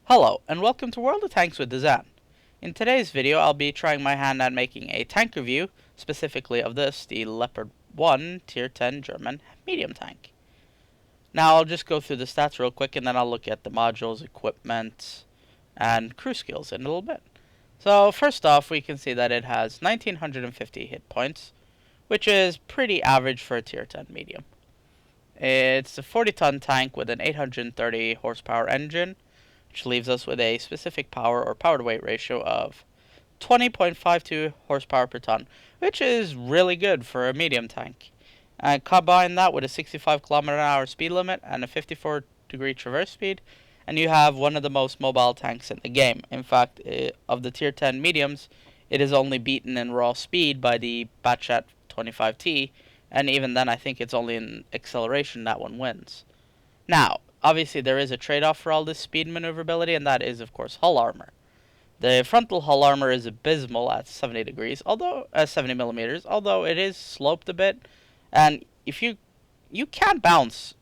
Hello, and welcome to World of Tanks with Dsann. In today's video, I'll be trying my hand at making a tank review, specifically of this, the Leopard 1 Tier 10 German medium tank. Now, I'll just go through the stats real quick, and then I'll look at the modules, equipment, and crew skills in a little bit. So, first off, we can see that it has 1950 hit points, which is pretty average for a Tier 10 medium. It's a 40-ton tank with an 830 horsepower engine, which leaves us with a specific power or power to weight ratio of 20.52 horsepower per ton, which is really good for a medium tank. And combine that with a 65 km/h speed limit and a 54-degree traverse speed, and you have one of the most mobile tanks in the game. In fact, of the tier 10 mediums, it is only beaten in raw speed by the Batchat 25T, and even then I think it's only in acceleration that one wins. Now, obviously there is a trade-off for all this speed maneuverability, and that is, of course, hull armor. The frontal hull armor is abysmal at 70 degrees, although 70 millimeters, although it is sloped a bit, and if you can bounce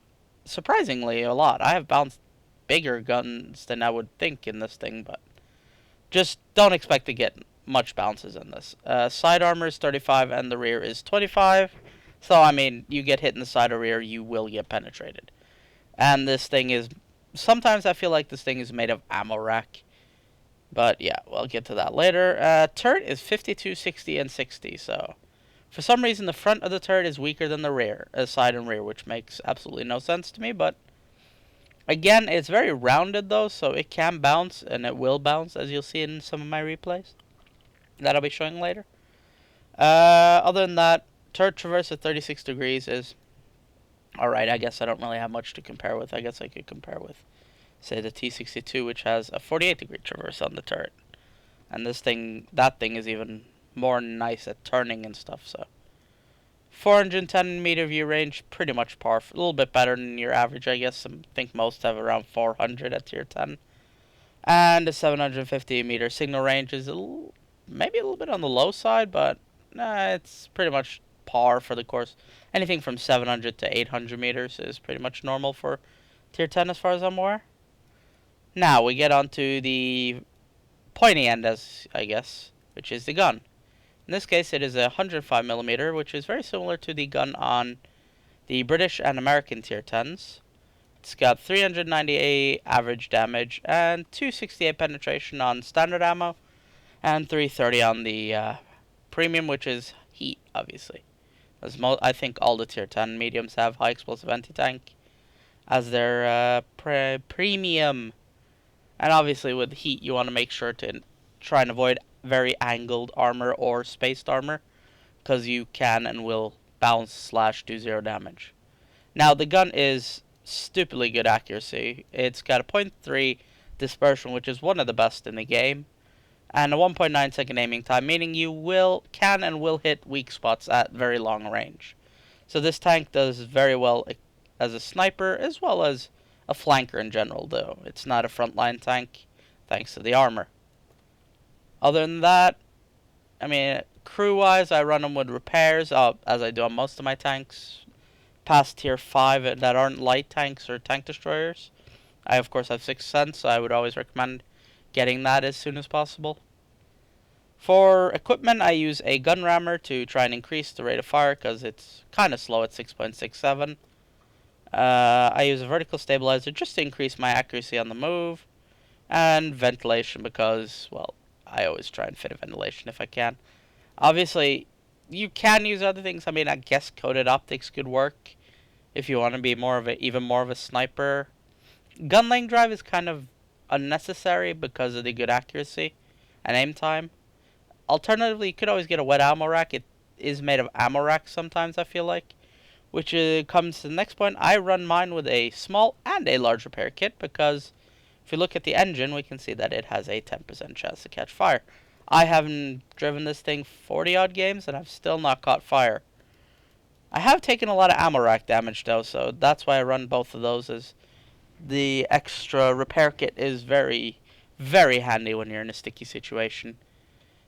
surprisingly a lot. I have bounced bigger guns than I would think in this thing, but just don't expect to get much bounces in this. Side armor is 35 and the rear is 25, so I mean, you get hit in the side or rear, you will get penetrated. And this thing is, sometimes I feel like this thing is made of ammo rack. But yeah, we'll get to that later. Turret is 52, 60, and 60, so for some reason the front of the turret is weaker than the rear, side and rear, which makes absolutely no sense to me, but again, it's very rounded though, so it can bounce, and it will bounce, as you'll see in some of my replays that I'll be showing later. Other than that, turret traverse at 36 degrees is alright. I guess I don't really have much to compare with. I guess I could compare with, say, the T62, which has a 48-degree traverse on the turret. And that thing is even more nice at turning and stuff, so 410 meter view range, pretty much par, a little bit better than your average, I guess. I think most have around 400 at tier 10. And the 750 meter signal range is maybe a little bit on the low side, but it's pretty much par for the course. Anything from 700 to 800 meters is pretty much normal for tier 10 as far as I'm aware. Now we get on to the pointy end, as I guess, which is the gun. In this case, it is a 105mm, which is very similar to the gun on the British and American tier 10s. It's got 398 average damage and 268 penetration on standard ammo, and 330 on the premium, which is heat, obviously. As I think all the tier 10 mediums have high explosive anti-tank as their premium. And obviously with heat, you want to make sure to try and avoid very angled armor or spaced armor, because you can and will bounce / do 0 damage. Now the gun is stupidly good accuracy. It's got a 0.3 dispersion, which is one of the best in the game, and a 1.9 second aiming time, meaning you can and will hit weak spots at very long range. So this tank does very well as a sniper as well as a flanker in general, though it's not a frontline tank thanks to the armor. Other than that, I mean, crew-wise, I run them with repairs, as I do on most of my tanks. Past tier 5 that aren't light tanks or tank destroyers. I, of course, have 6th Sense, so I would always recommend getting that as soon as possible. For equipment, I use a gun rammer to try and increase the rate of fire, because it's kind of slow at 6.67. I use a vertical stabilizer just to increase my accuracy on the move. And ventilation, because, well, I always try and fit a ventilation if I can. Obviously, you can use other things. I mean, I guess coated optics could work if you want to be even more of a sniper. Gun lane drive is kind of unnecessary because of the good accuracy and aim time. Alternatively, you could always get a wet ammo rack. It is made of ammo rack sometimes, I feel like. Which comes to the next point. I run mine with a small and a large repair kit, because if you look at the engine, we can see that it has a 10% chance to catch fire. I haven't driven this thing 40 odd games and I've still not caught fire. I have taken a lot of ammo rack damage though, so that's why I run both of those, as the extra repair kit is very, very handy when you're in a sticky situation.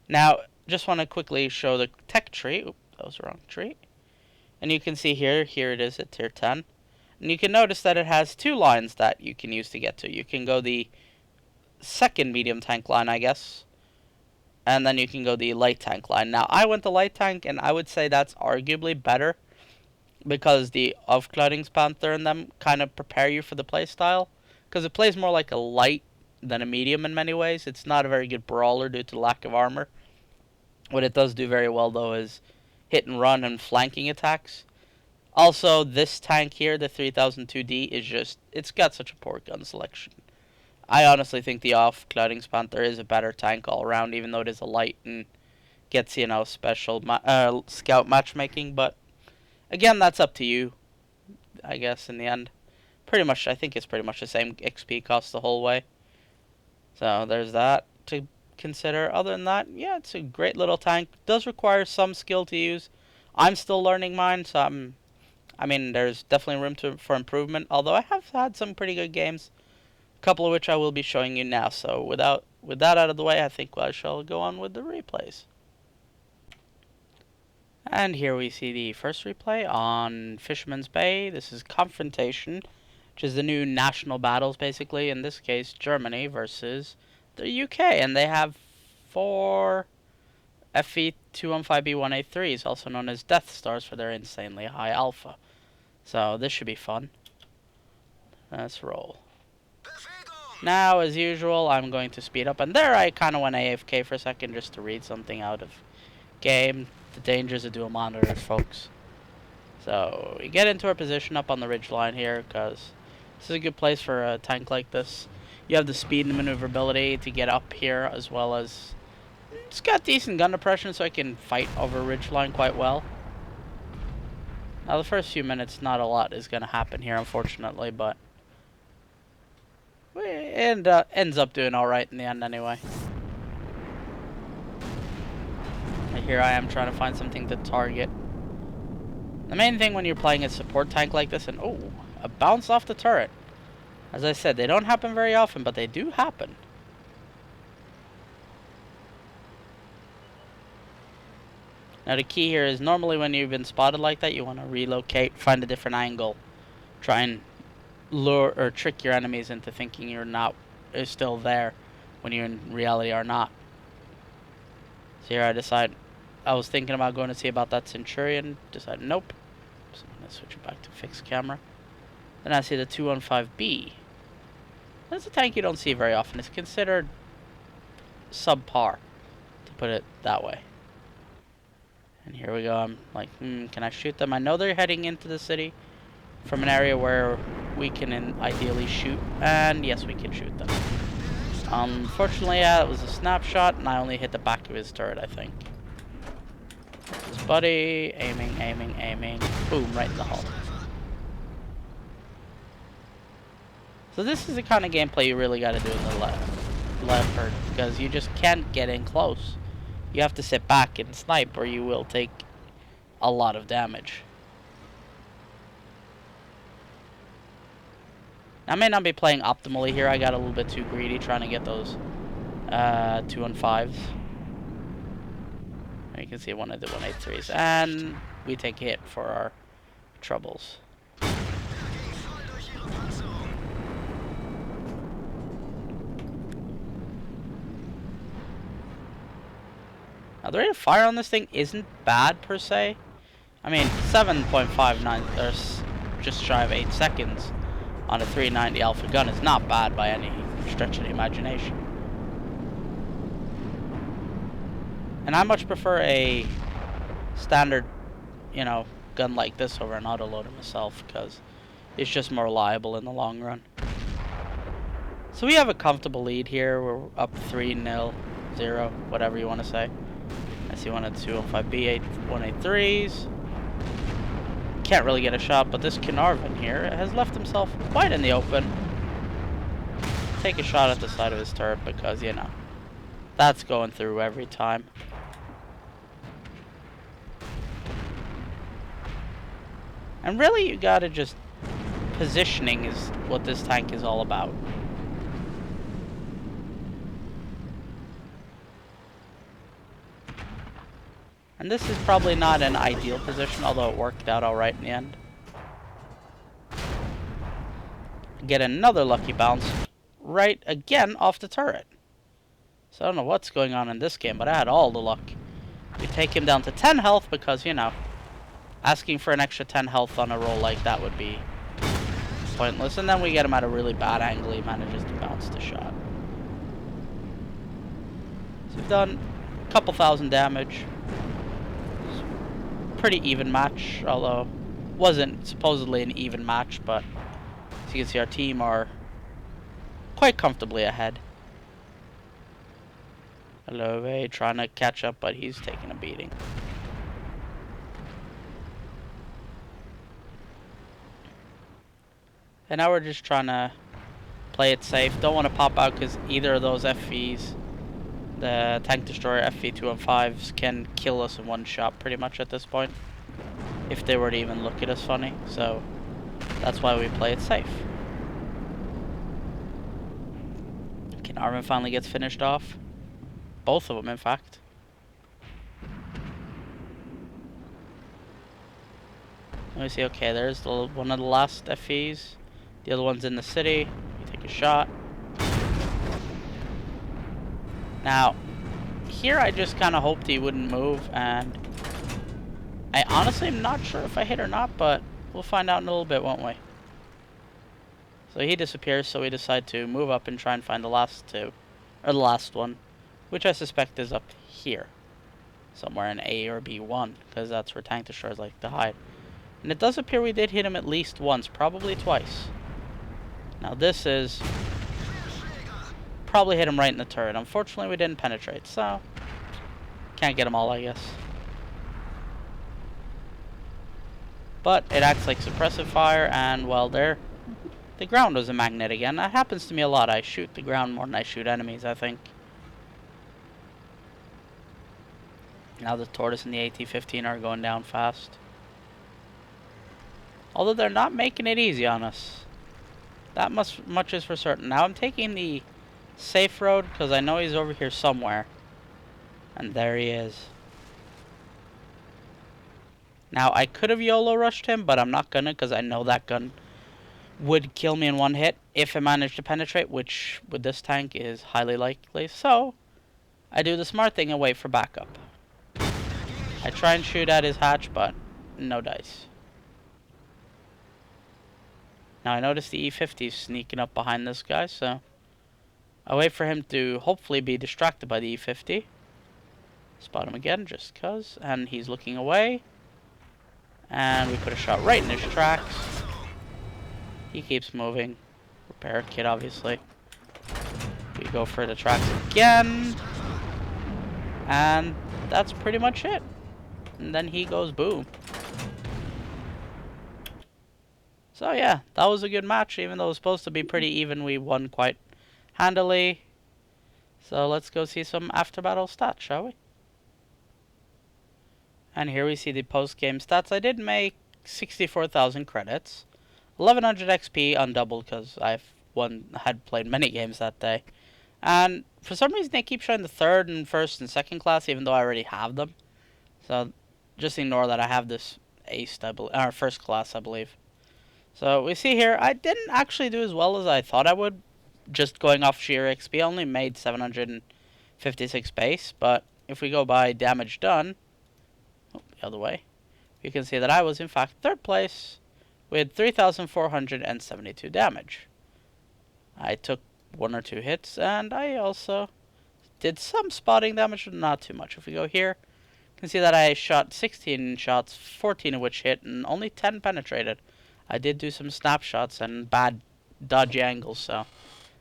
Now, just want to quickly show the tech tree. Oop, that was the wrong tree. And you can see here it is at tier 10. And you can notice that it has 2 lines that you can use to get to. You can go the second medium tank line, I guess. And then you can go the light tank line. Now, I went the light tank, and I would say that's arguably better because the Aufklärungspanther and them kind of prepare you for the playstyle. Because it plays more like a light than a medium in many ways. It's not a very good brawler due to lack of armor. What it does do very well, though, is hit and run and flanking attacks. Also, this tank here, the 3002D, is just... it's got such a poor gun selection. I honestly think the Aufklärungspanther is a better tank all around, even though it is a light and gets, you know, special scout matchmaking. But, again, that's up to you, I guess, in the end. Pretty much, I think it's pretty much the same XP cost the whole way. So, there's that to consider. Other than that, yeah, it's a great little tank. It does require some skill to use. I'm still learning mine, so I mean, there's definitely room for improvement. Although I have had some pretty good games, a couple of which I will be showing you now. So with that out of the way, I think I shall go on with the replays. And here we see the first replay on Fisherman's Bay. This is Confrontation, which is the new national battles, basically. In this case, Germany versus the UK. And they have 4 FE215B1A3s, also known as Death Stars, for their insanely high alpha. So this should be fun. Let's roll. Now, as usual, I'm going to speed up. And there I kind of went AFK for a second just to read something out of game. The dangers of dual monitors, folks. So, we get into our position up on the ridge line here, because this is a good place for a tank like this. You have the speed and maneuverability to get up here, as well as... it's got decent gun depression, so I can fight over ridge line quite well. Now, the first few minutes, not a lot is going to happen here, unfortunately, but... it ends up doing alright in the end anyway. And here I am trying to find something to target. The main thing when you're playing a support tank like this, and oh, a bounce off the turret. As I said, they don't happen very often, but they do happen. Now the key here is normally when you've been spotted like that, you want to relocate, find a different angle, try and lure or trick your enemies into thinking you're still there when you in reality are not. So here I was thinking about going to see about that Centurion, decided nope. So I'm going to switch it back to fixed camera. Then I see the 215B. That's a tank you don't see very often. It's considered subpar, to put it that way. And here we go. I'm like, can I shoot them? I know they're heading into the city from an area where we can ideally shoot. And yes, we can shoot them. Unfortunately, yeah, it was a snapshot, and I only hit the back of his turret, I think. His buddy, aiming. Boom, right in the hull. So this is the kind of gameplay you really got to do in the Leopard, because you just can't get in close. You have to sit back and snipe, or you will take a lot of damage. I may not be playing optimally here. I got a little bit too greedy trying to get those 215s. You can see one of the 183s, and we take a hit for our troubles. Now, the rate of fire on this thing isn't bad, per se. I mean, 7.59, there's just shy of 8 seconds on a 390 alpha gun is not bad by any stretch of the imagination. And I much prefer a standard, you know, gun like this over an autoloader myself, because it's just more reliable in the long run. So we have a comfortable lead here. We're up 3-0, whatever you want to say. I see one of the 205B 183s. Can't really get a shot, but this Carnarvon here has left himself quite in the open. Take a shot at the side of his turret because, you know, that's going through every time. And really, you gotta just... positioning is what this tank is all about. And this is probably not an ideal position, although it worked out alright in the end. Get another lucky bounce right again off the turret. So I don't know what's going on in this game, but I had all the luck. We take him down to 10 health because, you know, asking for an extra 10 health on a roll like that would be pointless. And then we get him at a really bad angle. He manages to bounce the shot. So we've done a couple thousand damage. Pretty even match, although wasn't supposedly an even match, but as you can see, our team are quite comfortably ahead. Hello, trying to catch up, but he's taking a beating. And now we're just trying to play it safe. Don't want to pop out because either of those FVs, the Tank Destroyer FV215s, can kill us in one shot pretty much at this point, if they were to even look at us funny. So that's why we play it safe. Okay, Armin finally gets finished off. Both of them, in fact. Let me see. Okay, there's one of the last FVs. The other one's in the city. You take a shot. Now, here I just kind of hoped he wouldn't move, and I honestly am not sure if I hit or not, but we'll find out in a little bit, won't we? So he disappears, so we decide to move up and try and find the last two, or the last one, which I suspect is up here, somewhere in A or B1, because that's where Tank Destroyers like to hide. And it does appear we did hit him at least once, probably twice. Now this is... probably hit him right in the turret. Unfortunately, we didn't penetrate, so... can't get them all, I guess. But it acts like suppressive fire, and, well, there... the ground was a magnet again. That happens to me a lot. I shoot the ground more than I shoot enemies, I think. Now the Tortoise and the AT-15 are going down fast. Although they're not making it easy on us. That much is for certain. Now I'm taking the safe road because I know he's over here somewhere. And there he is. Now I could have YOLO rushed him, but I'm not gonna because I know that gun would kill me in one hit if it managed to penetrate, which with this tank is highly likely. So I do the smart thing and wait for backup. I try and shoot at his hatch, but no dice. Now I notice the E-50 is sneaking up behind this guy, so I wait for him to hopefully be distracted by the E-50. Spot him again, just cuz, and he's looking away. And we put a shot right in his tracks. He keeps moving. Repair kit, obviously. We go for the tracks again. And that's pretty much it. And then he goes boom. So yeah, that was a good match. Even though it was supposed to be pretty even, we won quite handily. So let's go see some after battle stats, shall we? And here we see the post-game stats. I did make 64,000 credits. 1100 XP undoubled because had played many games that day. And for some reason they keep showing the third and first and second class even though I already have them. So just ignore that I have this ace, or first class, I believe. So we see here, I didn't actually do as well as I thought I would, just going off sheer XP. I only made 756 base, but if we go by damage done, the other way, you can see that I was in fact third place with 3,472 damage. I took one or two hits, and I also did some spotting damage, but not too much. If we go here, you can see that I shot 16 shots, 14 of which hit, and only 10 penetrated. I did do some snapshots and bad dodgy angles, so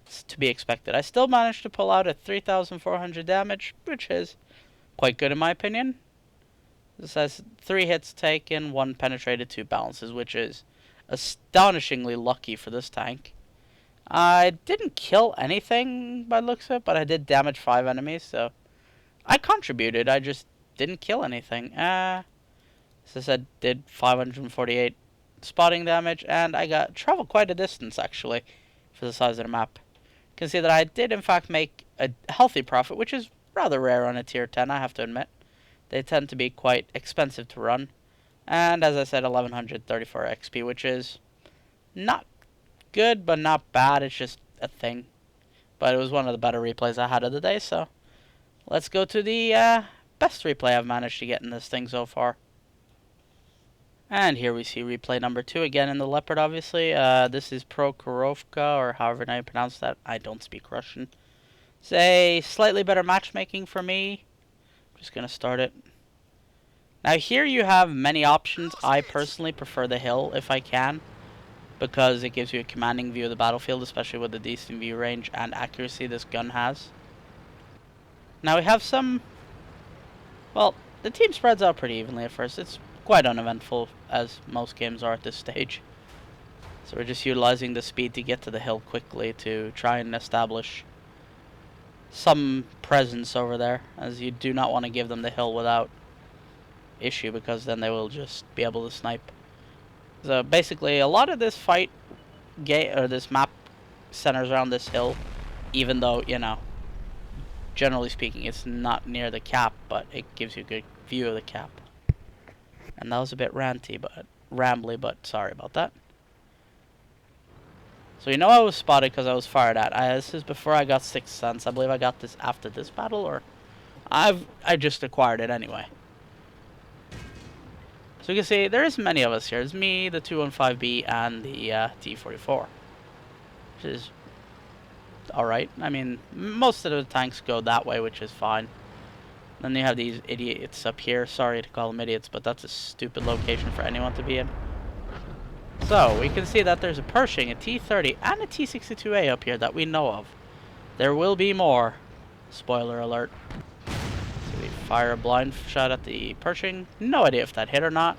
it's to be expected. I still managed to pull out at 3,400 damage, which is quite good in my opinion. This says 3 hits taken, 1 penetrated, 2 balances, which is astonishingly lucky for this tank. I didn't kill anything by the looks of it, but I did damage 5 enemies, so I contributed. I just didn't kill anything. As I said, did 548 spotting damage, and I traveled quite a distance actually for the size of the map. You can see that I did in fact make a healthy profit, which is rather rare on a tier 10, I have to admit. They tend to be quite expensive to run. And as I said, 1134 XP, which is not good but not bad. It's just a thing. But it was one of the better replays I had of the day, so let's go to the best replay I've managed to get in this thing so far. And here we see replay number 2 again in the Leopard, obviously. This is Prokhorovka, or however you pronounce that. I don't speak Russian. It's a slightly better matchmaking for me. I'm just going to start it. Now here you have many options. I personally prefer the hill if I can, because it gives you a commanding view of the battlefield, especially with the decent view range and accuracy this gun has. Now we have some... Well, the team spreads out pretty evenly at first. It's quite uneventful, as most games are at this stage. So we're just utilizing the speed to get to the hill quickly to try and establish some presence over there, as you do not want to give them the hill without issue, because then they will just be able to snipe. So basically a lot of this fight or this map centers around this hill, even though, you know, generally speaking it's not near the cap, but it gives you a good view of the cap. And that was a bit rambly, but sorry about that. So you know I was spotted because I was fired at. This is before I got Sixth Sense. I believe I got this after this battle, or I just acquired it anyway. So you can see there is many of us here. It's me, the 215B, and the T-44, which is alright. I mean, most of the tanks go that way, which is fine. Then you have these idiots up here. Sorry to call them idiots, but that's a stupid location for anyone to be in. So we can see that there's a Pershing, a T-30, and a T-62A up here that we know of. There will be more. Spoiler alert. So we fire a blind shot at the Pershing. No idea if that hit or not.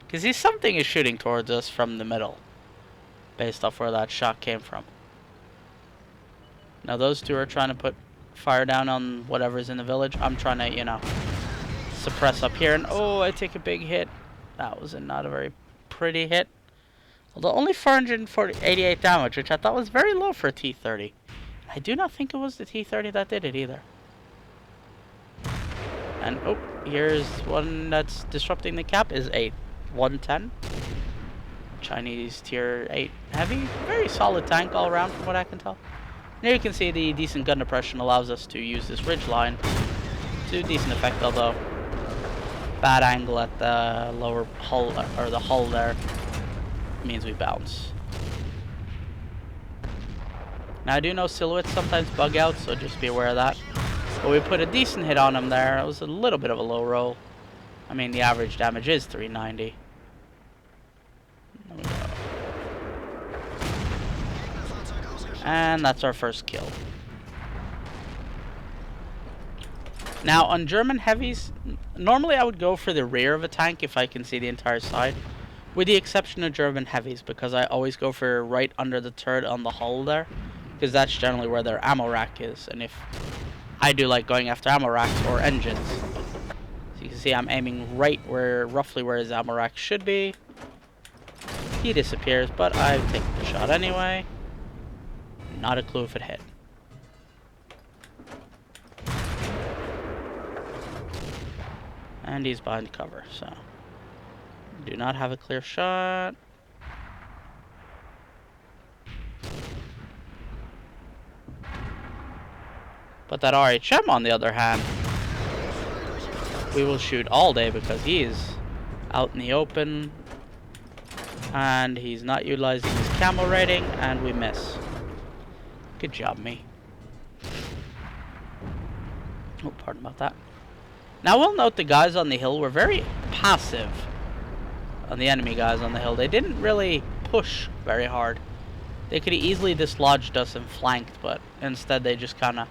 Because something is shooting towards us from the middle, based off where that shot came from. Now those two are trying to put fire down on whatever's in the village. I'm trying to, you know, suppress up here, and oh, I take a big hit. That was not a very pretty hit. Although only 488 damage, which I thought was very low for a T-30. I do not think it was the T-30 that did it either. And oh, here's one that's disrupting the cap, is a 110. Chinese tier 8 heavy. Very solid tank all around from what I can tell. And here you can see the decent gun depression allows us to use this ridge line to decent effect, although bad angle at the lower hull, or the hull there, means we bounce. Now I do know silhouettes sometimes bug out, so just be aware of that. But we put a decent hit on him there. It was a little bit of a low roll. I mean, the average damage is 390. There we go. And that's our first kill. Now on German heavies, normally I would go for the rear of a tank if I can see the entire side, with the exception of German heavies, because I always go for right under the turret on the hull there, because that's generally where their ammo rack is. And if I do like going after ammo racks or engines, so you can see I'm aiming right where, roughly where his ammo rack should be. He disappears, but I take the shot anyway. Not a clue if it hit. And he's behind cover, so do not have a clear shot. But that RHM, on the other hand, we will shoot all day because he is out in the open and he's not utilizing his camo rating, and we miss. Good job, me. Oh, pardon about that. Now we'll note the guys on the hill were very passive. On the enemy guys on the hill, they didn't really push very hard. They could have easily dislodged us and flanked, but instead they just kind of...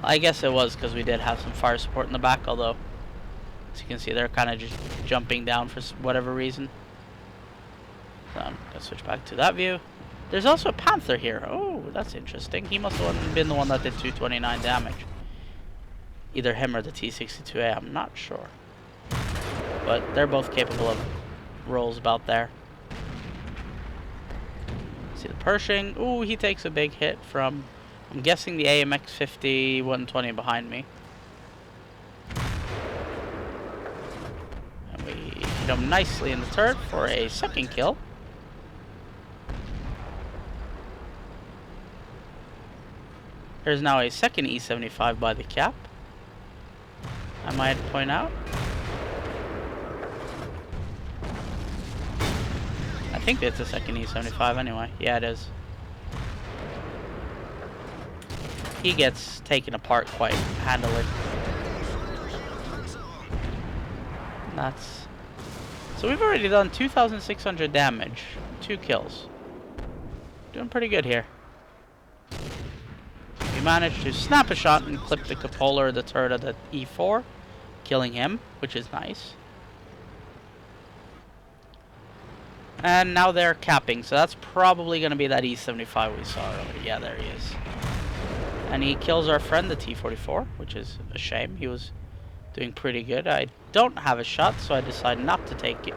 I guess it was because we did have some fire support in the back, although as you can see they're kind of just jumping down for whatever reason. So I'm going to switch back to that view. There's also a Panther here. Oh, that's interesting. He must have been the one that did 229 damage. Either him or the T-62A, I'm not sure. But they're both capable of rolls about there. See the Pershing. Ooh, he takes a big hit from, I'm guessing, the AMX-50 120 behind me. And we Hit him nicely in the turret for a second kill. There's now a second E75 by the cap, I might point out. I think it's a second E75 anyway. Yeah, it is. He gets taken apart quite handily. That's... So we've already done 2,600 damage. 2 kills. Doing pretty good here. We managed to snap a shot and clip the cupola or the turret of the E4, killing him, which is nice. And now they're capping, so that's probably going to be that E75 we saw earlier. Yeah, there he is. And he kills our friend, the T-44, which is a shame. He was doing pretty good. I don't have a shot, so I decided not to take it.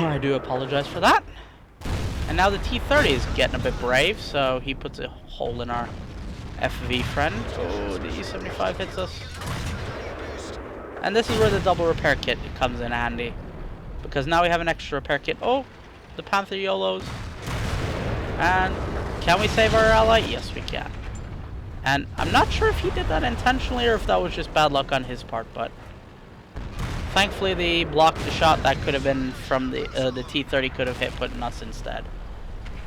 I do apologize for that. And now the T-30 is getting a bit brave, so he puts a hole in our FV friend. Oh, the E75 hits us. And this is where the double repair kit comes in handy, because now we have an extra repair kit. Oh, the Panther YOLOs. And can we save our ally? Yes, we can. And I'm not sure if he did that intentionally or if that was just bad luck on his part, but thankfully they blocked the shot that could have been from the T-30 could have hit putting us instead.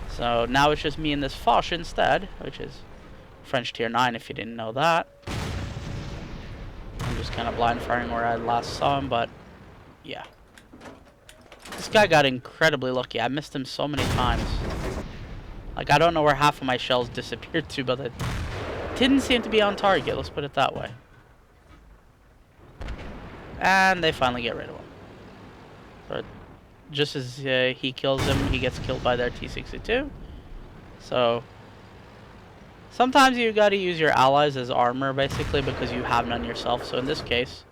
So now it's just me and this Foch instead, which is French tier 9 if you didn't know that. I'm just kind of blind firing where I last saw him, but yeah. This guy got incredibly lucky. I missed him so many times. Like, I don't know where half of my shells disappeared to, but it didn't seem to be on target, let's put it that way. And they finally get rid of him. But just as he kills him, he gets killed by their T-62. So sometimes you gotta use your allies as armor, basically, because you have none yourself. So in this case,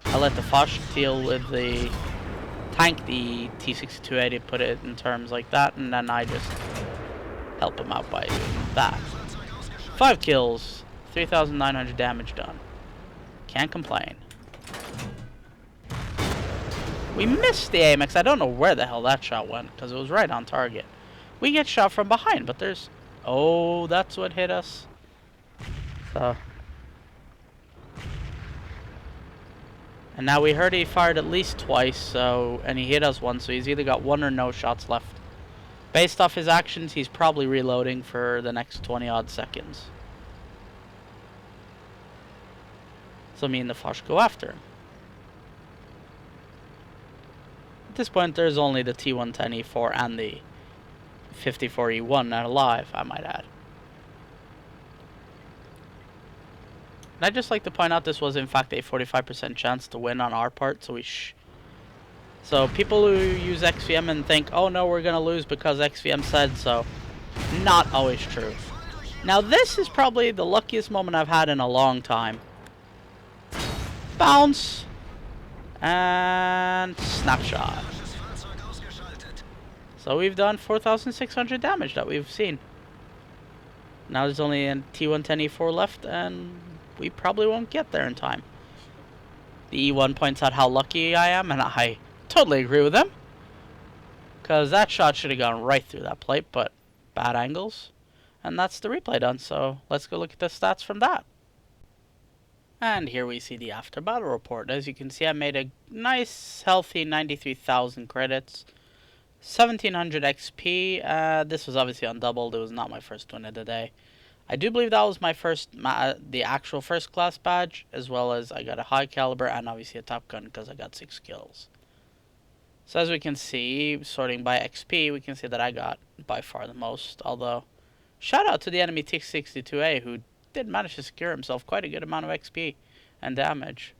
I let the Foch deal with the tank, the T-62A, put it in terms like that, and then I just help him out by doing that. 5 kills, 3,900 damage done. Can't complain. We missed the AMX. I don't know where the hell that shot went, because it was right on target. We get shot from behind, but there's... Oh, that's what hit us. So... And now we heard he fired at least twice, so... And he hit us once, so he's either got 1 or no shots left. Based off his actions, he's probably reloading for the next 20-odd seconds. So me and the Foch go after him. At this point, there's only the T110E4 and the 54E1 not alive, I might add. And I'd just like to point out this was in fact a 45% chance to win on our part, so so people who use XVM and think, oh no, we're gonna lose because XVM said so. Not always true. Now this is probably the luckiest moment I've had in a long time. Bounce! And snapshot. So we've done 4,600 damage that we've seen. Now there's only a T110E4 left, and we probably won't get there in time. The E1 points out how lucky I am, and I totally agree with him. Because that shot should have gone right through that plate, but bad angles. And that's the replay done, so let's go look at the stats from that. And here we see the after battle report. As you can see, I made a nice, healthy 93,000 credits. 1,700 XP. This was obviously undoubled. It was not my first win of the day. I do believe that was my first, the actual first class badge, as well as I got a high caliber and obviously a top gun because I got 6 kills. So as we can see, sorting by XP, we can see that I got by far the most. Although, shout out to the enemy T-62A who did manage to secure himself quite a good amount of XP and damage.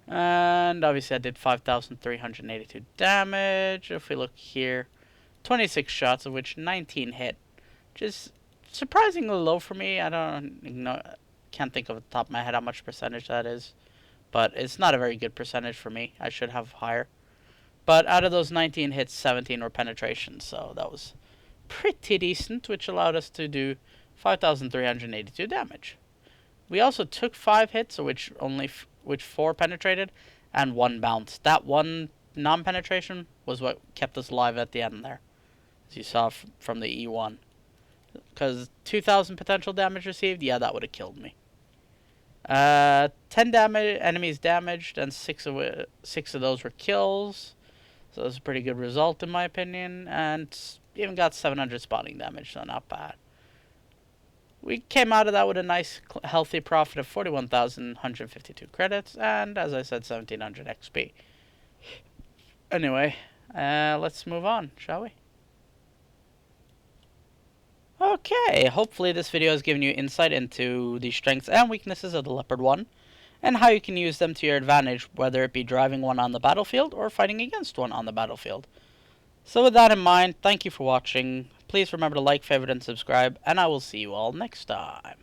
And obviously I did 5,382 damage. If we look here, 26 shots of which 19 hit, which is surprisingly low for me. I don't know, can't think of the top of my head how much percentage that is, but it's not a very good percentage for me. I should have higher. But out of those 19 hits, 17 were penetrations, so that was pretty decent, which allowed us to do 5,382 damage. We also took 5 hits, which only which 4 penetrated, and 1 bounced. That 1 non-penetration was what kept us alive at the end there, as you saw from the E1. Because 2,000 potential damage received, yeah, that would have killed me. 10 enemies damaged, and 6 of those were kills. So that's a pretty good result in my opinion. And even got 700 spotting damage, so not bad. We came out of that with a nice healthy profit of 41,152 credits, and as I said, 1,700 XP. Anyway, let's move on, shall we? Okay, hopefully this video has given you insight into the strengths and weaknesses of the Leopard 1, and how you can use them to your advantage, whether it be driving one on the battlefield or fighting against one on the battlefield. So with that in mind, thank you for watching. Please remember to like, favorite, and subscribe, and I will see you all next time.